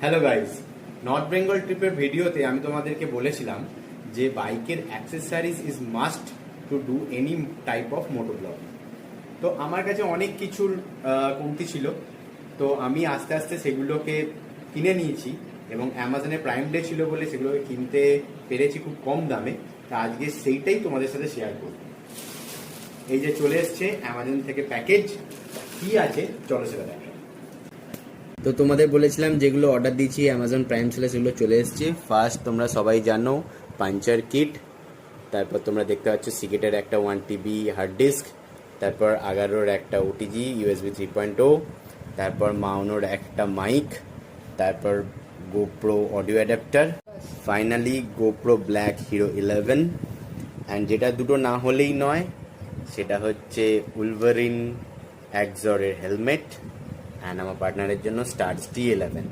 Hello guys, north Bengal ট্রিপের ভিডিওতে আমি তোমাদেরকে বলেছিলাম যে বাইকের accessories is must to do any type of moto blog. তো আমার কাছে অনেক কিছুর কমতি ছিল, তো আমি আস্তে আস্তে সেগুলোকে কিনে নিয়েছি এবং অ্যামাজনে প্রাইম ডে ছিল বলে সেগুলোকে কিনতে পেরেছি খুব কম দামে। তা আজকে সেইটাই তোমাদের সাথে শেয়ার করব। এই যে চলে এসছে অ্যামাজন থেকে প্যাকেজ, কি আছে চলো সেটা দেখা। তো তোমাদের বলেছিলাম যেগুলো অর্ডার দিয়েছি অ্যামাজন প্রাইম সেলে সেগুলো চলে এসেছে। ফার্স্ট তোমরা সবাই জানো পাঞ্চার কিট, তারপর তোমরা দেখতে পাচ্ছ সিকেটের একটা 1 TB হার্ড ডিস্ক, তারপর 11-এর একটা OTG USB 3.0, তারপর মাউনোর একটা মাইক, তারপর GoPro audio adapter, finally GoPro black hero 11, and যেটা দুটো না হলেই নয় সেটা হচ্ছে উলভারিন এক্সরের হেলমেট, অ্যান্ড আমার পার্টনারের জন্য স্টার্স T11।